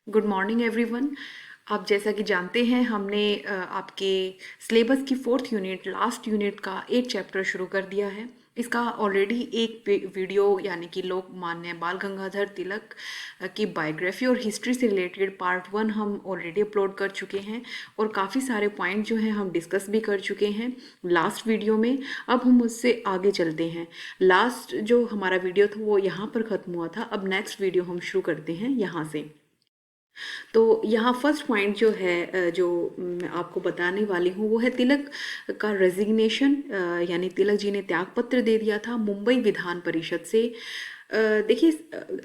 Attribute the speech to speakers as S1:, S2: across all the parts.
S1: Good morning everyone. आप जैसा कि जानते हैं हमने आपके सिलेबस की फोर्थ यूनिट लास्ट यूनिट का एक चैप्टर शुरू कर दिया है। इसका ऑलरेडी एक वीडियो यानी कि लोकमान्य बाल गंगाधर तिलक की बायोग्राफी और हिस्ट्री से रिलेटेड पार्ट 1 हम ऑलरेडी अपलोड कर चुके हैं और काफ़ी सारे पॉइंट जो हैं हम डिस्कस भी कर चुके हैं लास्ट वीडियो में। अब हम उससे आगे चलते हैं। लास्ट जो हमारा वीडियो था वो यहाँ पर ख़त्म हुआ था। अब नेक्स्ट वीडियो हम शुरू करते हैं यहाँ से। तो यहाँ फर्स्ट पॉइंट जो है जो मैं आपको बताने वाली हूँ वो है तिलक का रेजिग्नेशन, यानी तिलक जी ने त्यागपत्र दे दिया था मुंबई विधान परिषद से। देखिए,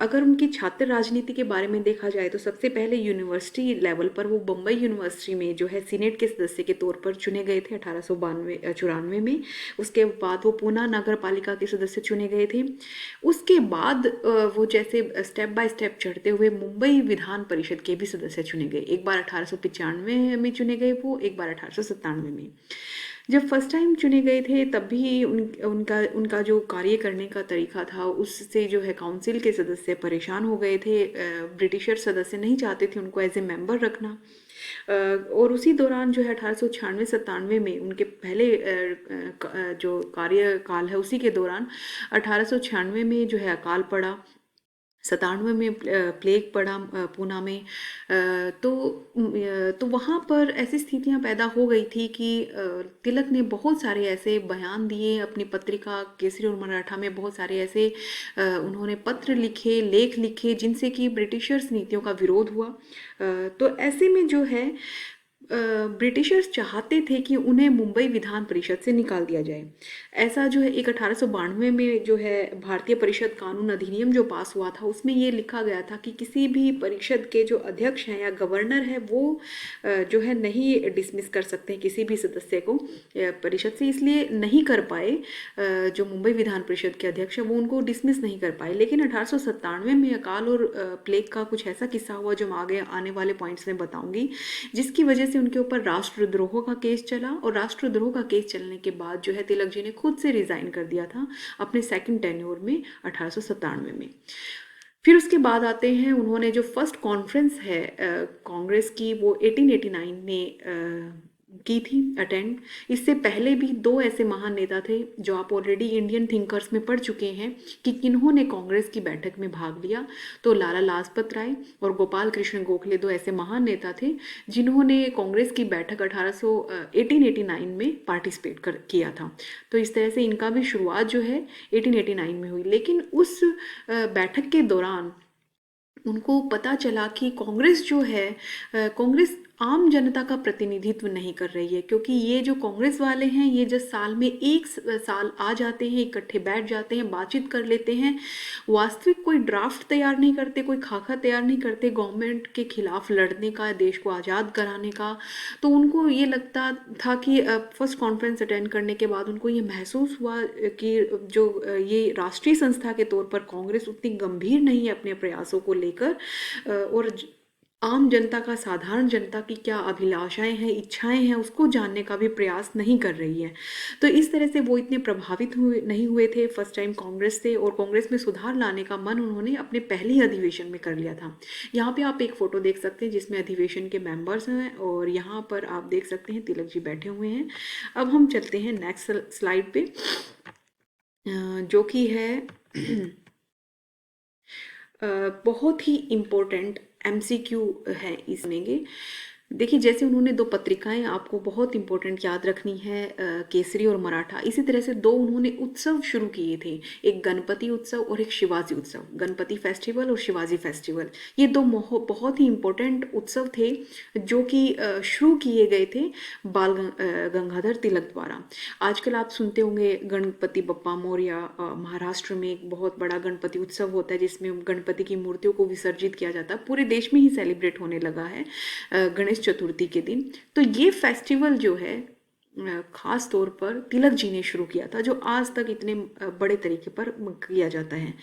S1: अगर उनकी छात्र राजनीति के बारे में देखा जाए तो सबसे पहले यूनिवर्सिटी लेवल पर वो बम्बई यूनिवर्सिटी में जो है सीनेट के सदस्य के तौर पर चुने गए थे 1892 में। उसके बाद वो पूना नगर पालिका के सदस्य चुने गए थे। उसके बाद वो जैसे स्टेप बाय स्टेप चढ़ते हुए मुंबई विधान परिषद के भी सदस्य चुने गए। एक बार 1895 में चुने गए वो, एक बार 1897 में। जब फर्स्ट टाइम चुने गए थे तब भी उनका उनका जो कार्य करने का तरीका था उससे जो है काउंसिल के सदस्य परेशान हो गए थे। ब्रिटिशर सदस्य नहीं चाहते थे उनको एज ए मेंबर रखना। और उसी दौरान जो है 1896-97 में उनके पहले जो कार्यकाल है उसी के दौरान 1896 में जो है अकाल पड़ा। 97 में प्लेग पड़ा पूना में। तो वहाँ पर ऐसी स्थितियाँ पैदा हो गई थी कि तिलक ने बहुत सारे ऐसे बयान दिए अपनी पत्रिका केसरी और मराठा में। बहुत सारे ऐसे उन्होंने पत्र लिखे, लेख लिखे जिनसे कि ब्रिटिशर्स नीतियों का विरोध हुआ। तो ऐसे में जो है ब्रिटिशर्स चाहते थे कि उन्हें मुंबई विधान परिषद से निकाल दिया जाए। ऐसा जो है एक 1892 में जो है भारतीय परिषद कानून अधिनियम जो पास हुआ था उसमें ये लिखा गया था कि किसी भी परिषद के जो अध्यक्ष हैं या गवर्नर है वो जो है नहीं डिसमिस कर सकते हैं किसी भी सदस्य को परिषद से। इसलिए नहीं कर पाए। जो मुंबई विधान परिषद के अध्यक्ष हैं वो उनको डिसमिस नहीं कर पाए। लेकिन 1897 में अकाल और प्लेग का कुछ ऐसा किस्सा हुआ जो मैं आगे आने वाले पॉइंट्स में बताऊंगी, जिसकी वजह से उनके ऊपर राष्ट्रद्रोह का केस चला। और राष्ट्रद्रोह का केस चलने के बाद जो है तिलक जी ने खुद से रिजाइन कर दिया था अपने सेकंड टेन्योर में 1897 में। फिर उसके बाद आते हैं उन्होंने जो फर्स्ट कॉन्फ्रेंस है कांग्रेस की वो 1889 में की थी अटेंड। इससे पहले भी दो ऐसे महान नेता थे जो आप ऑलरेडी इंडियन थिंकर्स में पढ़ चुके हैं कि किन्होंने कांग्रेस की बैठक में भाग लिया। तो लाला लाजपत राय और गोपाल कृष्ण गोखले दो ऐसे महान नेता थे जिन्होंने कांग्रेस की बैठक 1889 में पार्टिसिपेट किया था। तो इस तरह से इनका भी शुरुआत जो है 1889 में हुई। लेकिन उस बैठक के दौरान उनको पता चला कि कांग्रेस जो है कांग्रेस आम जनता का प्रतिनिधित्व नहीं कर रही है, क्योंकि ये जो कांग्रेस वाले हैं ये जब साल में एक साल आ जाते हैं, इकट्ठे बैठ जाते हैं, बातचीत कर लेते हैं, वास्तविक कोई ड्राफ्ट तैयार नहीं करते, कोई खाका तैयार नहीं करते गवर्नमेंट के खिलाफ लड़ने का, देश को आज़ाद कराने का। तो उनको ये लगता था कि फर्स्ट कॉन्फ्रेंस अटेंड करने के बाद उनको ये महसूस हुआ कि जो ये राष्ट्रीय संस्था के तौर पर कांग्रेस उतनी गंभीर नहीं है अपने प्रयासों को लेकर, और आम जनता का, साधारण जनता की क्या अभिलाषाएं हैं, इच्छाएं हैं, उसको जानने का भी प्रयास नहीं कर रही है। तो इस तरह से वो इतने प्रभावित नहीं हुए थे फर्स्ट टाइम कांग्रेस से, और कांग्रेस में सुधार लाने का मन उन्होंने अपने पहले ही अधिवेशन में कर लिया था। यहाँ पे आप एक फोटो देख सकते हैं जिसमें अधिवेशन के मेंबर्स हैं, और यहाँ पर आप देख सकते हैं तिलक जी बैठे हुए हैं। अब हम चलते हैं नेक्स्ट स्लाइड पे, जो कि है बहुत ही इम्पोर्टेंट MCQ है इसमें के। देखिए, जैसे उन्होंने दो पत्रिकाएं आपको बहुत इंपॉर्टेंट याद रखनी है, केसरी और मराठा। इसी तरह से दो उन्होंने उत्सव शुरू किए थे, एक गणपति उत्सव और एक शिवाजी उत्सव, गणपति फेस्टिवल और शिवाजी फेस्टिवल। ये दो बहुत ही इम्पोर्टेंट उत्सव थे जो कि शुरू किए गए थे बाल गंगाधर तिलक द्वारा। आजकल आप सुनते होंगे गणपति बप्पा मोरया, महाराष्ट्र में एक बहुत बड़ा गणपति उत्सव होता है जिसमें गणपति की मूर्तियों को विसर्जित किया जाता है। पूरे देश में ही सेलिब्रेट होने लगा है गणेश चतुर्थी के दिन। तो ये फेस्टिवल जो है खास तौर पर तिलक जी ने शुरू किया था, जो आज तक इतने बड़े तरीके पर किया जाता है।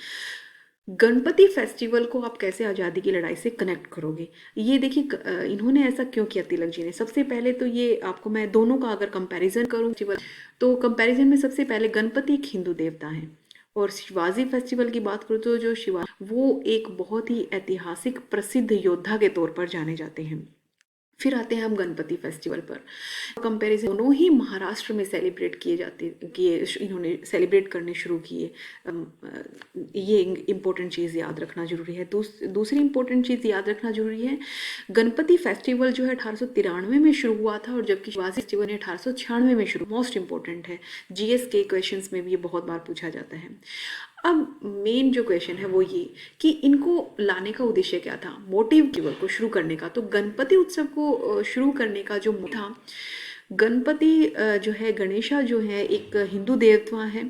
S1: गणपति फेस्टिवल को आप कैसे आज़ादी की लड़ाई से कनेक्ट करोगे? ये देखिए, इन्होंने ऐसा क्यों किया तिलक जी ने। सबसे पहले तो ये आपको मैं दोनों का अगर कंपैरिजन करूं तो कंपैरिजन में सबसे पहले गणपति एक हिंदू देवता है और शिवाजी फेस्टिवल की बात करूँ तो जो शिवा वो एक बहुत ही ऐतिहासिक प्रसिद्ध योद्धा के तौर पर जाने जाते हैं। फिर आते हैं हम गणपति फेस्टिवल पर। कंपैरिजन दोनों ही महाराष्ट्र में सेलिब्रेट किए जाते किए इन्होंने सेलिब्रेट करने शुरू किए। ये इम्पोर्टेंट चीज़ याद रखना जरूरी है। दूसरी इम्पोर्टेंट चीज़ याद रखना जरूरी है, गणपति फेस्टिवल जो है 1893 में शुरू हुआ था, और जबकि शिवाजी फेस्टिवल 1896 में शुरू। मोस्ट इम्पोर्टेंट है, जीएस के क्वेश्चंस में भी ये बहुत बार पूछा जाता है। अब मेन जो क्वेश्चन है वो ये कि इनको लाने का उद्देश्य क्या था, मोटिव फेस्टिवल को शुरू करने का। तो गणपति उत्सव को शुरू करने का जो था, गणपति जो है, गणेशा जो है एक हिंदू देवता है,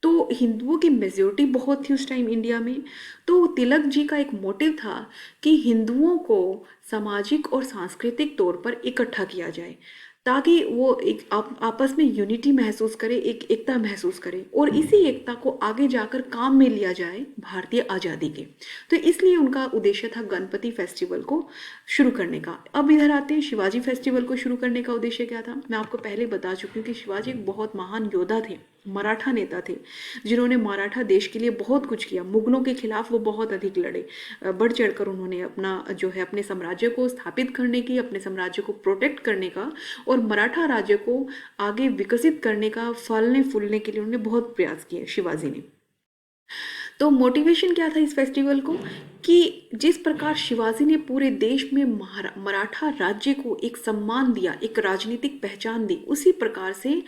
S1: तो हिंदुओं की मेजोरिटी बहुत थी उस टाइम इंडिया में। तो तिलक जी का एक मोटिव था कि हिंदुओं को सामाजिक और सांस्कृतिक तौर पर इकट्ठा किया जाए, ताकि वो एक आपस में यूनिटी महसूस करे, एक एकता महसूस करे, और इसी एकता को आगे जाकर काम में लिया जाए भारतीय आज़ादी के। तो इसलिए उनका उद्देश्य था गणपति फेस्टिवल को शुरू करने का। अब इधर आते हैं शिवाजी फेस्टिवल को शुरू करने का उद्देश्य क्या था। मैं आपको पहले बता चुकी हूँ कि शिवाजी एक बहुत महान योद्धा थे, मराठा नेता थे, जिन्होंने मराठा देश के लिए बहुत कुछ किया। मुगलों के खिलाफ वो बहुत अधिक लड़े, बढ़ चढ़कर उन्होंने अपना जो है अपने साम्राज्य को स्थापित करने की, अपने साम्राज्य को प्रोटेक्ट करने का और मराठा राज्य को आगे विकसित करने का, फलने फूलने के लिए उन्होंने बहुत प्रयास किए शिवाजी ने। तो मोटिवेशन क्या था इस फेस्टिवल को, कि जिस प्रकार शिवाजी ने पूरे देश में मराठा राज्य को एक सम्मान दिया, एक राजनीतिक पहचान दी, उसी प्रकार से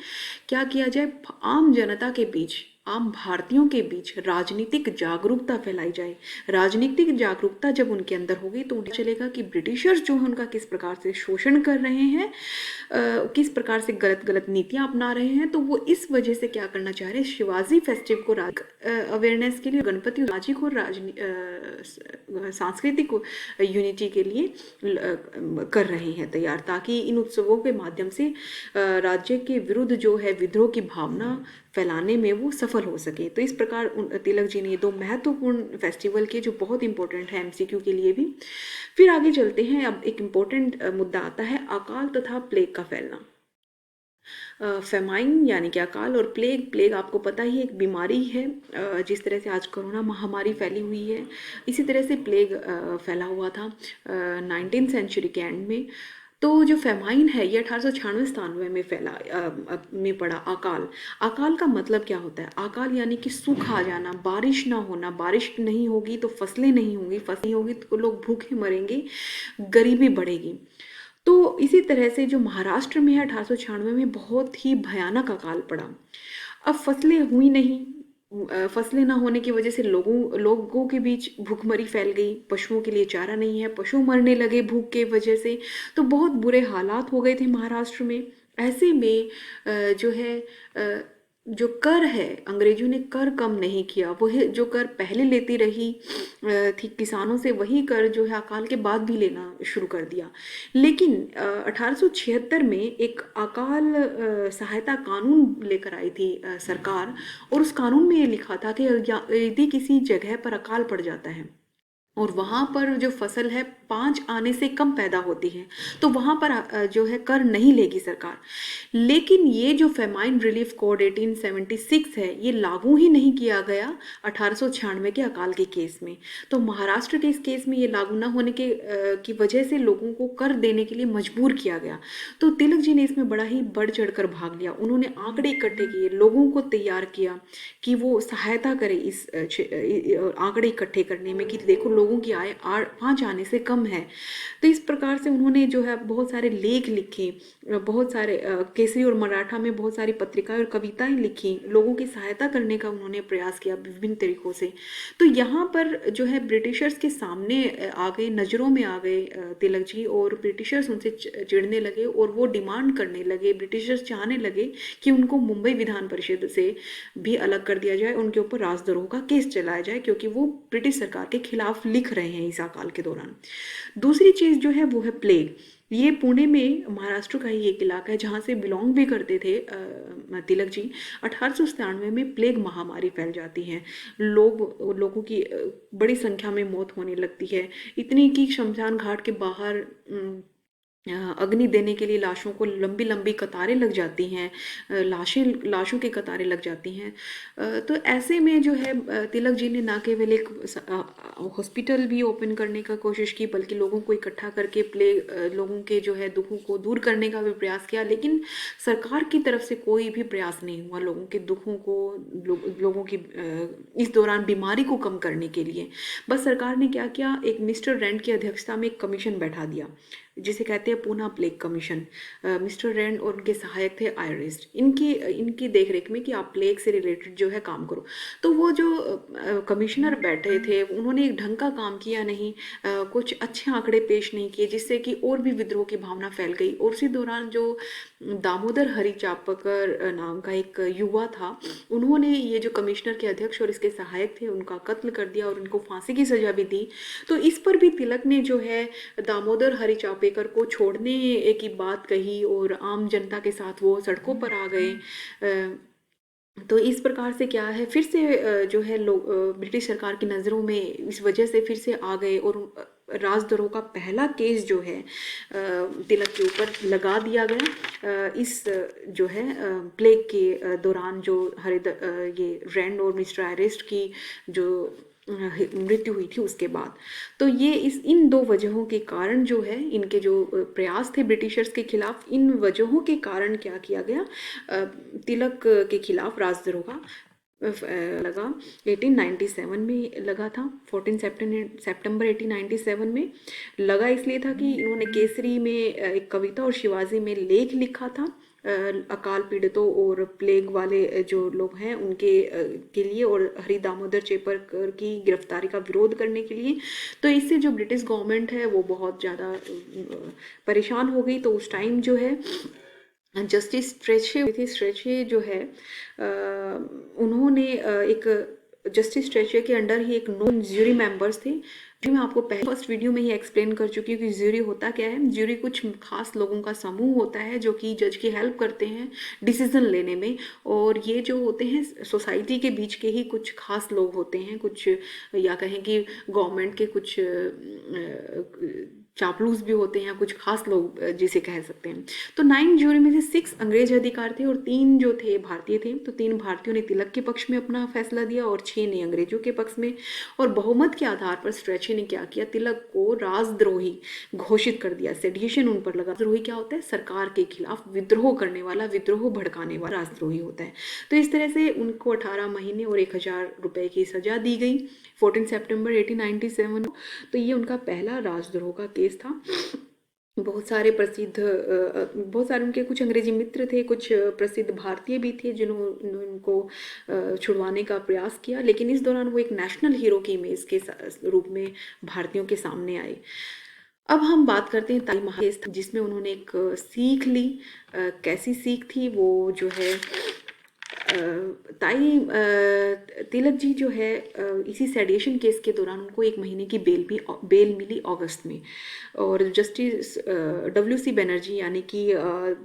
S1: क्या किया जाए, आम जनता के बीच, आम भारतीयों के बीच राजनीतिक जागरूकता फैलाई जाए। राजनीतिक जागरूकता जब उनके अंदर होगी तो उन्हें चलेगा कि ब्रिटिशर्स जो है उनका किस प्रकार से शोषण कर रहे हैं, किस प्रकार से गलत गलत नीतियां अपना रहे हैं। तो वो इस वजह से क्या करना चाह रहे हैं, शिवाजी फेस्टिवल को अवेयरनेस के लिए, गणपति सामाजिक और सांस्कृतिक यूनिटी के लिए कर रहे हैं तैयार, ताकि इन उत्सवों के माध्यम से राज्य के विरुद्ध जो है विद्रोह की भावना फैलाने में वो सफल हो सके। तो इस प्रकार तिलक जी ने दो महत्वपूर्ण फेस्टिवल के, जो बहुत इंपॉर्टेंट है एमसीक्यू के लिए भी। फिर आगे चलते हैं। अब एक इम्पोर्टेंट मुद्दा आता है अकाल तथा प्लेग का फैलना। फेमाइन यानी कि अकाल, और प्लेग आपको पता ही एक बीमारी है। जिस तरह से आज कोरोना महामारी फैली हुई है, इसी तरह से प्लेग फैला हुआ था 19th सेंचुरी के एंड में। तो जो फेमाइन है ये 1896-97 में फैला में पड़ा। अकाल का मतलब क्या होता है, अकाल यानी कि सूखा आ जाना, बारिश ना होना। बारिश नहीं होगी तो फसलें नहीं होंगी, फसलें नहीं होगी तो लोग भूखे मरेंगे, गरीबी बढ़ेगी। तो इसी तरह से जो महाराष्ट्र में है 1896 में बहुत ही भयानक अकाल पड़ा। अब फसलें हुई नहीं, फसलें ना होने की वजह से लोगों के बीच भूखमरी फैल गई, पशुओं के लिए चारा नहीं है, पशु मरने लगे भूख के वजह से। तो बहुत बुरे हालात हो गए थे महाराष्ट्र में। ऐसे में जो है जो कर है, अंग्रेजों ने कर कम नहीं किया, वही जो कर पहले लेती रही थी किसानों से, वही कर जो है अकाल के बाद भी लेना शुरू कर दिया। लेकिन 1876 में एक अकाल सहायता कानून लेकर आई थी सरकार, और उस कानून में ये लिखा था कि यदि किसी जगह पर अकाल पड़ जाता है और वहाँ पर जो फसल है 5 आने से कम पैदा होती है, तो वहाँ पर जो है कर नहीं लेगी सरकार। लेकिन ये जो फेमाइन रिलीफ कोड 1876 है, ये लागू ही नहीं किया गया 1896 के अकाल के केस में। तो महाराष्ट्र के इस केस में ये लागू न होने के की वजह से लोगों को कर देने के लिए मजबूर किया गया। तो तिलक जी ने इसमें बड़ा ही बढ़ चढ़कर भाग लिया। उन्होंने आंकड़े इकट्ठे किए, लोगों को तैयार किया कि वो सहायता करे इस आंकड़े इकट्ठे करने में, कि देखो लोगों की आय 5 आने से कम है। तो इस प्रकार से उन्होंने जो है बहुत सारे लेख लिखे, बहुत सारे केसरी और मराठा में बहुत सारी पत्रिकाएं और कविताएं लिखी, लोगों की सहायता करने का उन्होंने प्रयास किया विभिन्न तरीकों से। तो यहाँ पर जो है ब्रिटिशर्स के सामने आ गए, नज़रों में आ गए तिलक जी, और ब्रिटिशर्स उनसे चिढ़ने लगे और वो डिमांड करने लगे, ब्रिटिशर्स चाहने लगे कि उनको मुंबई विधान परिषद से भी अलग कर दिया जाए, उनके ऊपर राजद्रोह का केस चलाया जाए, क्योंकि वो ब्रिटिश सरकार के खिलाफ लिख रहे हैं इस अकाल के दौरान। दूसरी चीज़ जो है वो है प्लेग। ये पुणे में महाराष्ट्र का ही एक इलाका है जहाँ से बिलोंग भी करते थे तिलक जी। 1897 में प्लेग महामारी फैल जाती है, लोगों की बड़ी संख्या में मौत होने लगती है, इतनी कि शमशान घाट के बाहर अग्नि देने के लिए लाशों को लंबी लंबी कतारें लग जाती हैं, लाशों की कतारें लग जाती हैं। तो ऐसे में जो है तिलक जी ने ना केवल एक हॉस्पिटल भी ओपन करने का कोशिश की, बल्कि लोगों को इकट्ठा करके लोगों के जो है दुखों को दूर करने का भी प्रयास किया। लेकिन सरकार की तरफ से कोई भी प्रयास नहीं हुआ लोगों के दुखों को, लोगों की इस दौरान बीमारी को कम करने के लिए। बस सरकार ने क्या किया, एक मिस्टर रैंड की अध्यक्षता में एक कमीशन बैठा दिया, जिसे कहते हैं Poona plague commission. Mister Rand और उनके सहायक थे आयरिस्ट, इनकी इनकी देखरेख में कि आप प्लेग से रिलेटेड जो है काम करो। तो वो जो कमिश्नर बैठे थे उन्होंने एक ढंग का काम किया नहीं, कुछ अच्छे आंकड़े पेश नहीं किए, जिससे कि और भी विद्रोह की भावना फैल गई। और उसी दौरान जो दामोदर हरिचापकर नाम का एक युवा था, उन्होंने ये जो कमिश्नर के अध्यक्ष और इसके सहायक थे उनका कत्ल कर दिया और उनको फांसी की सजा भी दी। तो इस पर भी तिलक ने जो है दामोदर हरिचापेकर को छोड़ने की बात कही और आम जनता के साथ वो सड़कों पर आ गए। तो इस प्रकार से क्या है, फिर से जो है लोग ब्रिटिश सरकार की नज़रों में इस वजह से फिर से आ गए। और राजद्रोह का पहला केस जो है तिलक के ऊपर लगा दिया गया। इस जो है प्लेग के दौरान जो ये रैंड और मिस्टर आयरिस्ट की जो मृत्यु हुई थी उसके बाद। तो ये इन दो वजहों के कारण जो है, इनके जो प्रयास थे ब्रिटिशर्स के खिलाफ, इन वजहों के कारण क्या किया गया, तिलक के खिलाफ राजद्रोह का लगा। 1897 में लगा था, 14 सितंबर 1897 में लगा। इसलिए था कि इन्होंने केसरी में एक कविता और शिवाजी में लेख लिखा था अकाल पीड़ितों और प्लेग वाले जो लोग हैं उनके के लिए, और हरि दामोदर चेपरकर की गिरफ्तारी का विरोध करने के लिए। तो इससे जो ब्रिटिश गवर्नमेंट है वो बहुत ज़्यादा परेशान हो गई। तो उस टाइम जो है जस्टिस स्ट्रेचे जो है उन्होंने एक जस्टिस स्ट्रेचे के अंडर ही एक नॉन ज्यूरी मेंबर्स थे, जो मैं आपको पहले फर्स्ट वीडियो में ही एक्सप्लेन कर चुकी हूँ कि ज्यूरी होता क्या है। ज्यूरी कुछ खास लोगों का समूह होता है जो कि जज की हेल्प करते हैं डिसीजन लेने में। और ये जो होते हैं सोसाइटी के बीच के ही कुछ खास लोग होते हैं, कुछ या कहें कि गवर्नमेंट के कुछ चापलूस भी होते हैं, कुछ खास लोग जिसे कह सकते हैं। तो 9 ज्यूरी में से 6 अंग्रेज अधिकार थे और 3 जो थे भारतीय थे। तो 3 भारतीयों ने तिलक के पक्ष में अपना फैसला दिया और 6 ने अंग्रेजों के पक्ष में। और बहुमत के आधार पर स्ट्रेचे ने क्या किया, तिलक को राजद्रोही घोषित कर दिया, सेडिशन उन पर लगा। राजद्रोही क्या होता है, सरकार के खिलाफ विद्रोह करने वाला, विद्रोह भड़काने वाला राजद्रोही होता है। तो इस तरह से उनको 18 महीने और 1000 रुपए की सजा दी गई 14 सितंबर 1897। तो ये उनका पहला राजद्रोह का केस था। बहुत सारे उनके कुछ अंग्रेजी मित्र थे, कुछ प्रसिद्ध भारतीय भी थे जिन्होंने उनको छुड़वाने का प्रयास किया। लेकिन इस दौरान वो एक नेशनल हीरो की इमेज के रूप में भारतीयों के सामने आए। अब हम बात करते हैं ताई महाकेस, जिसमें उन्होंने एक सीख ली। कैसी सीख थी वो जो है, तिलक जी जो है इसी सेडिशन केस के दौरान उनको 1 महीने की बेल मिली अगस्त में। और जस्टिस WC बनर्जी यानी कि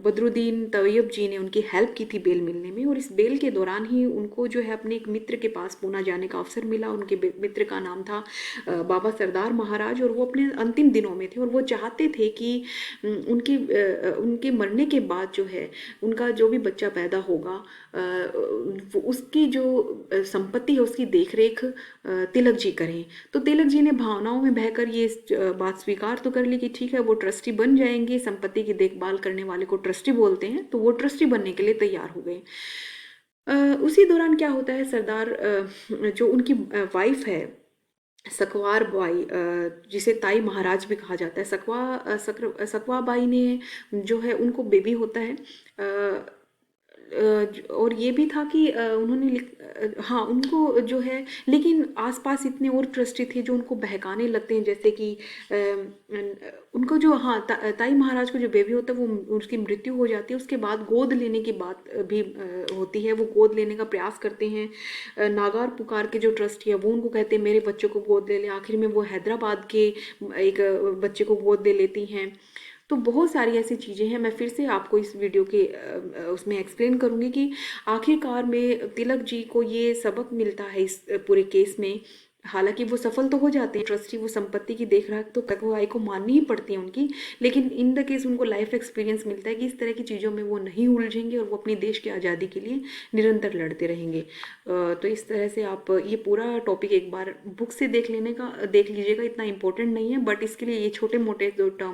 S1: बदरुद्दीन तैयब जी ने उनकी हेल्प की थी बेल मिलने में। और इस बेल के दौरान ही उनको जो है अपने एक मित्र के पास पूना जाने का अवसर मिला। उनके मित्र का नाम था बाबा सरदार महाराज, और वो अपने अंतिम दिनों में थे और वो चाहते थे कि उनके मरने के बाद जो है उनका जो भी बच्चा पैदा होगा उसकी जो संपत्ति है उसकी देखरेख तिलक जी करें। तो तिलक जी ने भावनाओं में बहकर ये बात स्वीकार तो कर ली कि ठीक है वो ट्रस्टी बन जाएंगे, संपत्ति की देखभाल करने वाले को ट्रस्टी बोलते हैं, तो वो ट्रस्टी बनने के लिए तैयार हो गए। उसी दौरान क्या होता है, सरदार जो उनकी वाइफ है सकवार बाई, जिसे ताई महाराज भी कहा जाता है, सकवा बाई ने जो है उनको बेबी होता है। और ये भी था कि हाँ उनको जो है, लेकिन आसपास इतने और ट्रस्टी थे जो उनको बहकाने लगते हैं, जैसे कि उनको जो ताई महाराज को जो बेबी होता है वो उसकी मृत्यु हो जाती है, उसके बाद गोद लेने की बात भी होती है। वो गोद लेने का प्रयास करते हैं। नागार पुकार के जो ट्रस्टी है वो उनको कहते हैं मेरे बच्चों को गोद ले ले। आखिर में वो हैदराबाद के एक बच्चे को गोद ले लेती हैं। तो बहुत सारी ऐसी चीज़ें हैं, मैं फिर से आपको इस वीडियो के उसमें एक्सप्लेन करूँगी कि आखिरकार में तिलक जी को ये सबक मिलता है इस पूरे केस में हालांकि वो सफल तो हो जाते हैं, ट्रस्टी वो संपत्ति की देख रेख तो अगुवाई को माननी ही पड़ती है उनकी, लेकिन इन द केस उनको लाइफ एक्सपीरियंस मिलता है कि इस तरह की चीज़ों में वो नहीं उलझेंगे और वो अपनी देश की आज़ादी के लिए निरंतर लड़ते रहेंगे। तो इस तरह से आप ये पूरा टॉपिक एक बार बुक से देख लीजिएगा, इतना इंपॉर्टेंट नहीं है, बट इसके लिए ये छोटे मोटे जो टर्म